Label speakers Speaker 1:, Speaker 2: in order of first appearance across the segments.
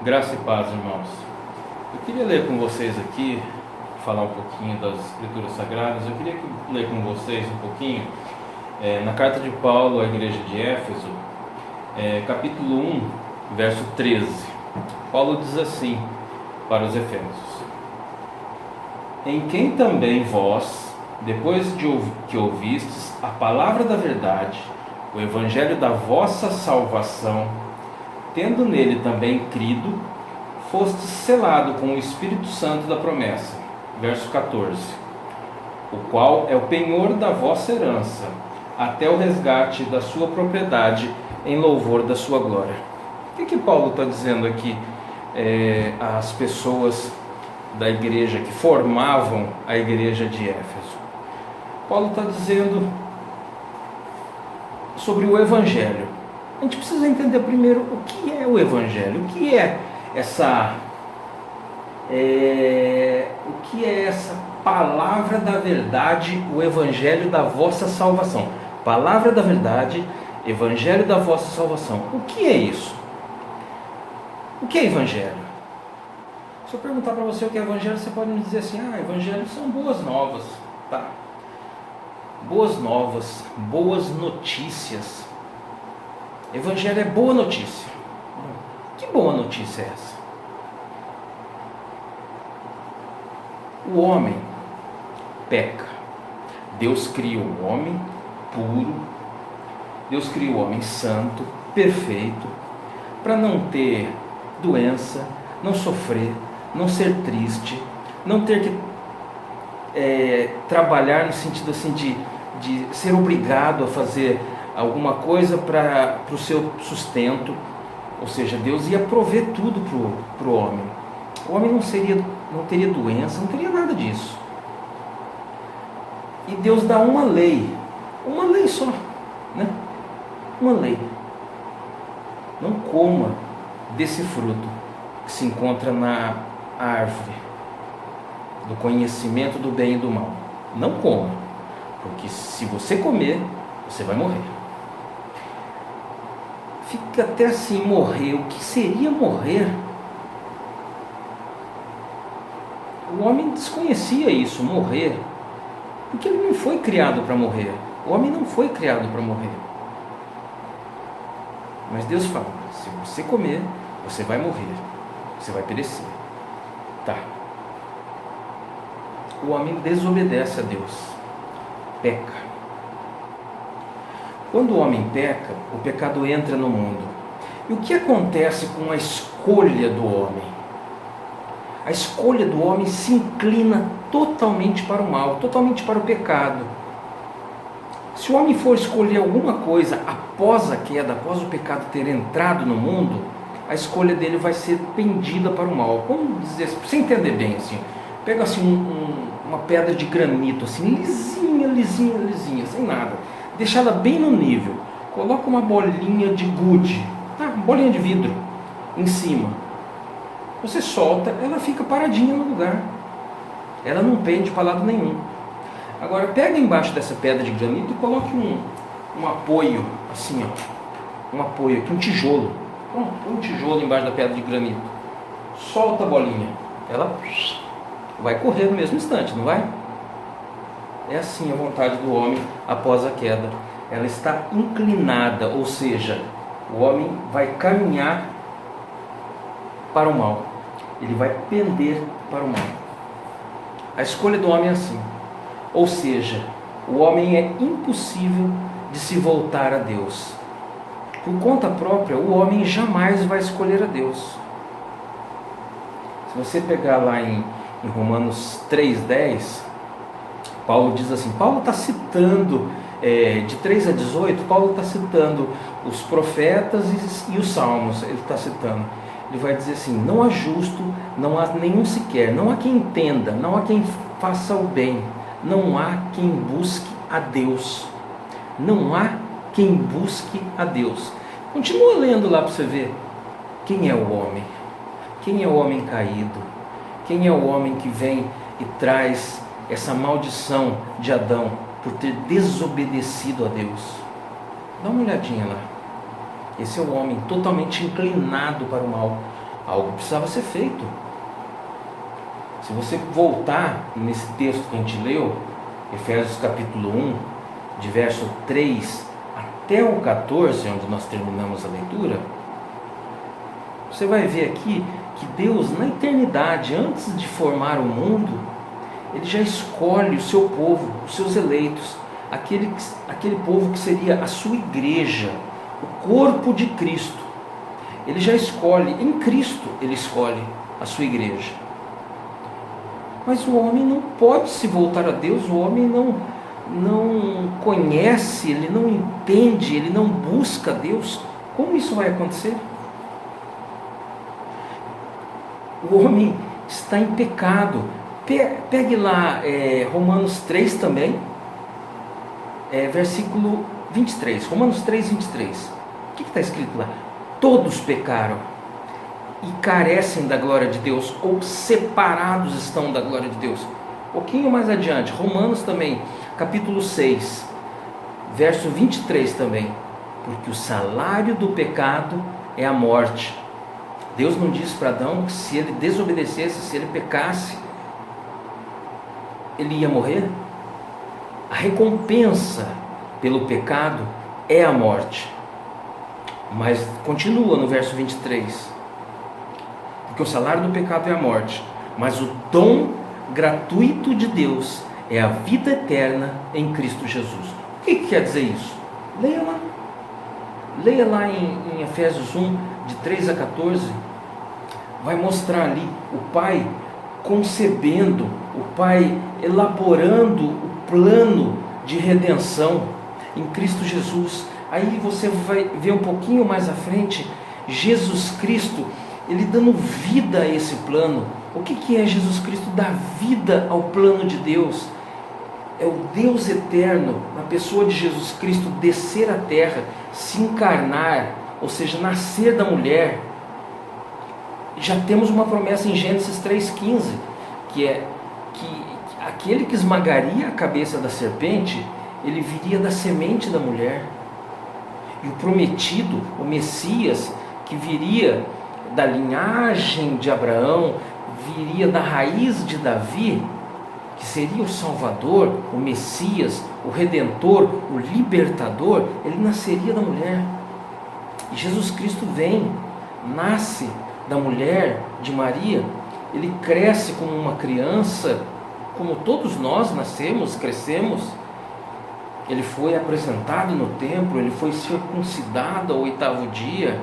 Speaker 1: Graça e paz, irmãos. Eu queria ler com vocês aqui, falar um pouquinho das Escrituras Sagradas. Eu queria ler com vocês um pouquinho na carta de Paulo à igreja de Éfeso, capítulo 1, verso 13. Paulo diz assim para os Efésios: em quem também vós, depois de que ouvistes a palavra da verdade, o evangelho da vossa salvação, tendo nele também crido, foste selado com o Espírito Santo da promessa. Verso 14: o qual é o penhor da vossa herança, até o resgate da sua propriedade, em louvor da sua glória. O que Paulo está dizendo aqui às pessoas da igreja que formavam a igreja de Éfeso? Paulo está dizendo sobre o evangelho. A gente precisa entender primeiro o que é o evangelho, o que é essa palavra da verdade, o evangelho da vossa salvação. Palavra da verdade, evangelho da vossa salvação. O que é isso? O que é evangelho? Se eu perguntar para você o que é evangelho, você pode me dizer assim: evangelho são boas novas, tá? Boas novas, boas notícias. Evangelho é boa notícia. Que boa notícia é essa? O homem peca. Deus cria o homem puro. Deus cria o homem santo, perfeito, para não ter doença, não sofrer, não ser triste, não ter que trabalhar no sentido assim de ser obrigado a fazer alguma coisa para o seu sustento. Ou seja, Deus ia prover tudo para o homem. O homem não teria doença, não teria nada disso. E Deus dá uma lei só, né? Uma lei: não coma desse fruto que se encontra na árvore do conhecimento do bem e do mal. Não coma, porque se você comer, você vai morrer. Fica até assim, morrer. O que seria morrer? O homem desconhecia isso, morrer, porque ele não foi criado para morrer. O homem não foi criado para morrer. Mas Deus fala: se você comer, você vai morrer, você vai perecer. Tá. O homem desobedece a Deus, peca. Quando o homem peca, o pecado entra no mundo. E o que acontece com a escolha do homem? A escolha do homem se inclina totalmente para o mal, totalmente para o pecado. Se o homem for escolher alguma coisa após a queda, após o pecado ter entrado no mundo, a escolha dele vai ser pendida para o mal. Vamos dizer, para você entender bem assim, pega assim uma pedra de granito, assim, lisinha, sem nada, deixa ela bem no nível, coloca uma bolinha de gude, uma bolinha de vidro em cima. Você solta, ela fica paradinha no lugar, ela não pende para lado nenhum. Agora pega embaixo dessa pedra de granito e coloque um apoio, assim, um apoio aqui, um tijolo. Um tijolo embaixo da pedra de granito. Solta a bolinha, ela vai correr no mesmo instante, não vai? É assim a vontade do homem após a queda. Ela está inclinada, ou seja, o homem vai caminhar para o mal. Ele vai pender para o mal. A escolha do homem é assim. Ou seja, o homem é impossível de se voltar a Deus. Por conta própria, o homem jamais vai escolher a Deus. Se você pegar lá em Romanos 3,10, Paulo diz assim, Paulo está citando, de 3 a 18, Paulo está citando os profetas e os salmos, ele está citando. Ele vai dizer assim: não há justo, não há nenhum sequer, não há quem entenda, não há quem faça o bem, não há quem busque a Deus. Não há quem busque a Deus. Continua lendo lá para você ver quem é o homem. Quem é o homem caído? Quem é o homem que vem e traz essa maldição de Adão por ter desobedecido a Deus? Dá uma olhadinha lá. Esse é o homem totalmente inclinado para o mal, Algo precisava ser feito. Se você voltar nesse texto que a gente leu, Efésios capítulo 1, de verso 3 até o 14, onde nós terminamos a leitura, você vai ver aqui que Deus, na eternidade, antes de formar o mundo, Ele já escolhe o seu povo, os seus eleitos, aquele povo que seria a sua igreja, o corpo de Cristo. Ele já escolhe, em Cristo Ele escolhe a sua igreja. Mas o homem não pode se voltar a Deus, o homem não conhece, ele não entende, ele não busca Deus. Como isso vai acontecer? O homem está em pecado. Pegue lá Romanos 3 também, versículo 23, Romanos 3, 23. O que está escrito lá? Todos pecaram e carecem da glória de Deus, ou separados estão da glória de Deus. Um pouquinho mais adiante, Romanos também, capítulo 6, verso 23 também. Porque o salário do pecado é a morte. Deus não disse para Adão que se ele desobedecesse, se ele pecasse, ele ia morrer? A recompensa pelo pecado é a morte. Mas continua no verso 23. Porque o salário do pecado é a morte, mas o dom gratuito de Deus é a vida eterna em Cristo Jesus. O que quer dizer isso? Leia lá. Leia lá em Efésios 1, de 3 a 14. Vai mostrar ali o Pai concebendo, o Pai elaborando o plano de redenção em Cristo Jesus. Aí você vai ver um pouquinho mais à frente, Jesus Cristo, Ele dando vida a esse plano. O que é Jesus Cristo dar vida ao plano de Deus? É o Deus eterno, na pessoa de Jesus Cristo, descer à terra, se encarnar, ou seja, nascer da mulher. Já temos uma promessa em Gênesis 3,15, que é que aquele que esmagaria a cabeça da serpente, ele viria da semente da mulher. E o prometido, o Messias, que viria da linhagem de Abraão, viria da raiz de Davi, que seria o Salvador, o Messias, o Redentor, o Libertador, ele nasceria da mulher. E Jesus Cristo vem, nasce da mulher, de Maria, ele cresce como uma criança, como todos nós nascemos, crescemos. Ele foi apresentado no templo, ele foi circuncidado ao 8º dia.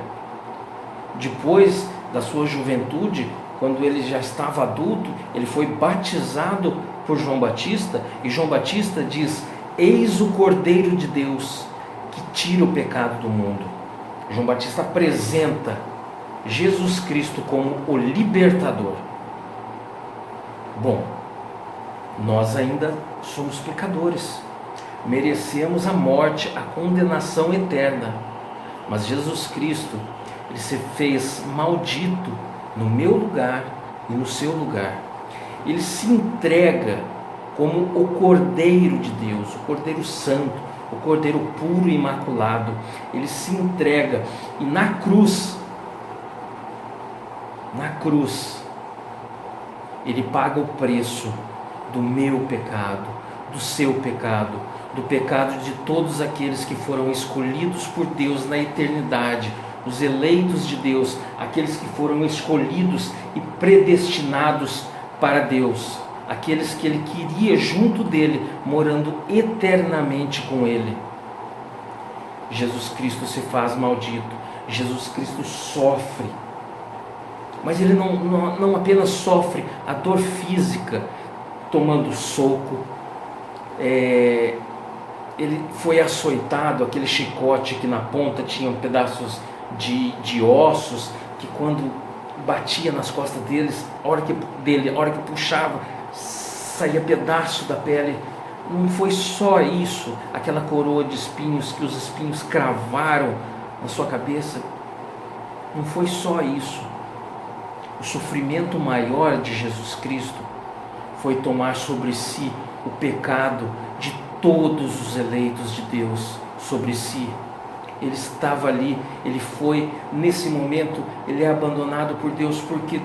Speaker 1: Depois da sua juventude, quando ele já estava adulto, ele foi batizado por João Batista, e João Batista diz: eis o Cordeiro de Deus que tira o pecado do mundo. João Batista apresenta Jesus Cristo como o libertador. Bom, nós ainda somos pecadores, merecemos a morte, a condenação eterna, mas Jesus Cristo, Ele se fez maldito no meu lugar e no seu lugar. Ele se entrega como o Cordeiro de Deus, o Cordeiro Santo, o Cordeiro puro e imaculado. Ele se entrega, e na cruz, Ele paga o preço do meu pecado, do seu pecado, do pecado de todos aqueles que foram escolhidos por Deus na eternidade, os eleitos de Deus, aqueles que foram escolhidos e predestinados para Deus, aqueles que Ele queria junto dEle, morando eternamente com Ele. Jesus Cristo se faz maldito, Jesus Cristo sofre, mas Ele não apenas sofre a dor física, tomando soco, Ele foi açoitado, aquele chicote que na ponta tinha pedaços de ossos, que quando batia nas costas deles, a hora que puxava, saía pedaço da pele. Não foi só isso, aquela coroa de espinhos, que os espinhos cravaram na sua cabeça. Não foi só isso. O sofrimento maior de Jesus Cristo foi tomar sobre si o pecado de todos os eleitos de Deus, sobre si. ele estava ali, ele foi, nesse momento, ele é abandonado por Deus, porque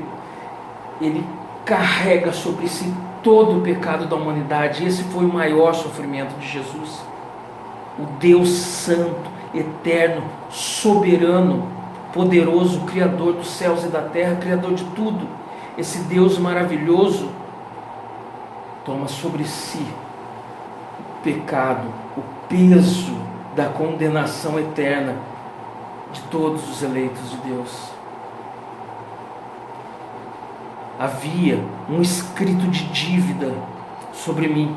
Speaker 1: ele carrega sobre si todo o pecado da humanidade. Esse foi o maior sofrimento de Jesus. O Deus Santo, eterno, soberano, poderoso, Criador dos céus e da terra, Criador de tudo, esse Deus maravilhoso, toma sobre si o pecado, o peso da condenação eterna de todos os eleitos de Deus. Havia um escrito de dívida sobre mim,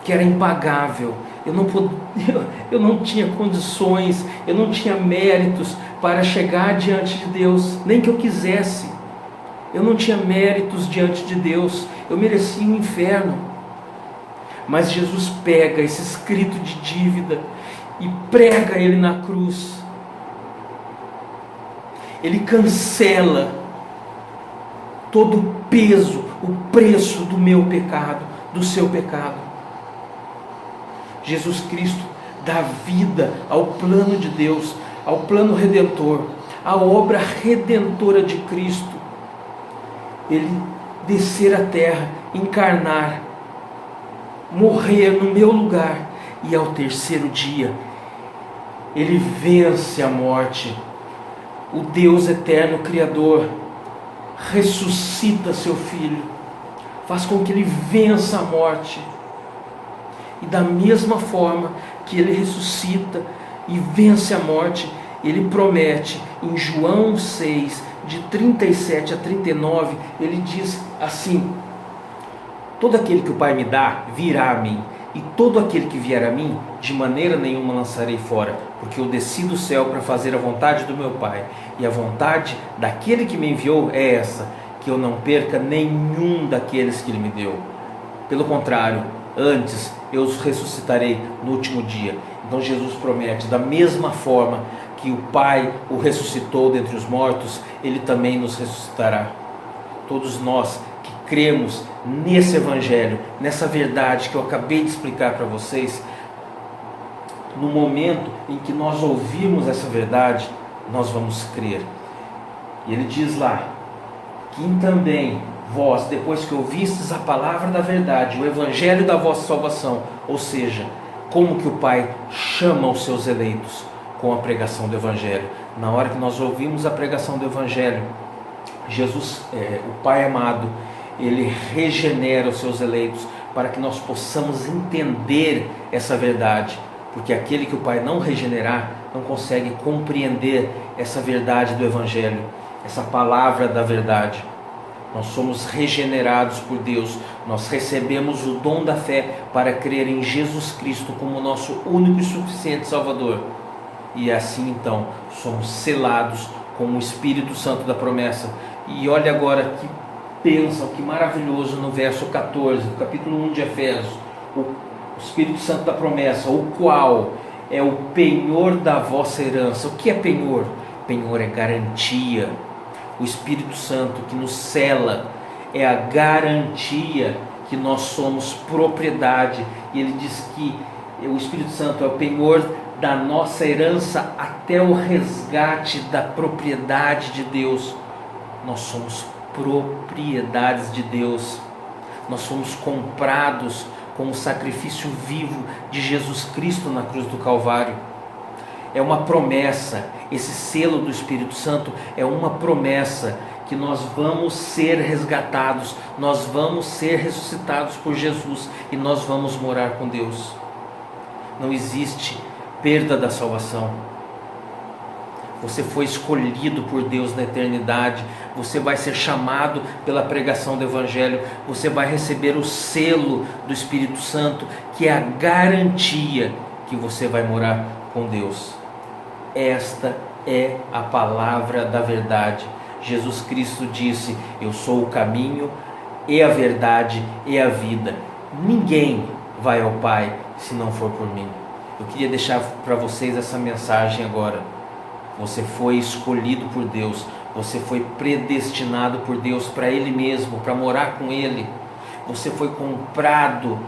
Speaker 1: que era impagável. Eu não tinha condições, eu não tinha méritos para chegar diante de Deus, nem que eu quisesse. Eu não tinha méritos diante de Deus, eu merecia o inferno. Mas Jesus pega esse escrito de dívida e prega ele na cruz. Ele cancela todo o peso, o preço do meu pecado, do seu pecado. Jesus Cristo dá vida ao plano de Deus, ao plano redentor, à obra redentora de Cristo. Ele descer à terra, encarnar, morrer no meu lugar, e ao terceiro dia ele vence a morte. O Deus eterno, Criador, ressuscita seu Filho, faz com que ele vença a morte. E da mesma forma que ele ressuscita e vence a morte, ele promete em João 6, de 37 a 39, ele diz assim: todo aquele que o Pai me dá virá a mim, e todo aquele que vier a mim, de maneira nenhuma lançarei fora, porque eu desci do céu para fazer a vontade do meu Pai, e a vontade daquele que me enviou é essa, que eu não perca nenhum daqueles que ele me deu. Pelo contrário, antes eu os ressuscitarei no último dia. Então Jesus promete, da mesma forma que o Pai o ressuscitou dentre os mortos, ele também nos ressuscitará. Todos nós que cremos nesse Evangelho, nessa verdade que eu acabei de explicar para vocês, no momento em que nós ouvirmos essa verdade, nós vamos crer. E ele diz lá, que também vós, depois que ouvistes a palavra da verdade, o Evangelho da vossa salvação, ou seja, como que o Pai chama os seus eleitos com a pregação do Evangelho. Na hora que nós ouvimos a pregação do Evangelho, Jesus, o Pai amado, ele regenera os seus eleitos para que nós possamos entender essa verdade, porque aquele que o Pai não regenerar não consegue compreender essa verdade do Evangelho, essa palavra da verdade. Nós somos regenerados por Deus, nós recebemos o dom da fé para crer em Jesus Cristo como nosso único e suficiente Salvador. E assim então somos selados com o Espírito Santo da promessa. E olha agora que bênção, que maravilhoso no verso 14, do capítulo 1 de Efésios, o Espírito Santo da promessa, o qual é o penhor da vossa herança. O que é penhor? Penhor é garantia. O Espírito Santo que nos sela é a garantia que nós somos propriedade. E ele diz que o Espírito Santo é o penhor da nossa herança até o resgate da propriedade de Deus. Nós somos propriedades de Deus. Nós somos comprados com o sacrifício vivo de Jesus Cristo na cruz do Calvário. É uma promessa, esse selo do Espírito Santo é uma promessa que nós vamos ser resgatados, nós vamos ser ressuscitados por Jesus e nós vamos morar com Deus. Não existe perda da salvação. Você foi escolhido por Deus na eternidade, você vai ser chamado pela pregação do Evangelho, você vai receber o selo do Espírito Santo, que é a garantia que você vai morar com Deus. Esta é a palavra da verdade. Jesus Cristo disse: eu sou o caminho e a verdade e a vida. Ninguém vai ao Pai se não for por mim. Eu queria deixar para vocês essa mensagem agora. Você foi escolhido por Deus, você foi predestinado por Deus para Ele mesmo, para morar com Ele. Você foi comprado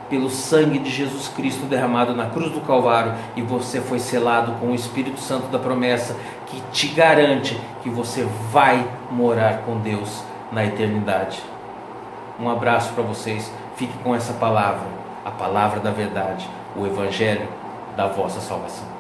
Speaker 1: pelo sangue de Jesus Cristo derramado na cruz do Calvário, e você foi selado com o Espírito Santo da promessa, que te garante que você vai morar com Deus na eternidade. Um abraço para vocês, fique com essa palavra, a palavra da verdade, o Evangelho da vossa salvação.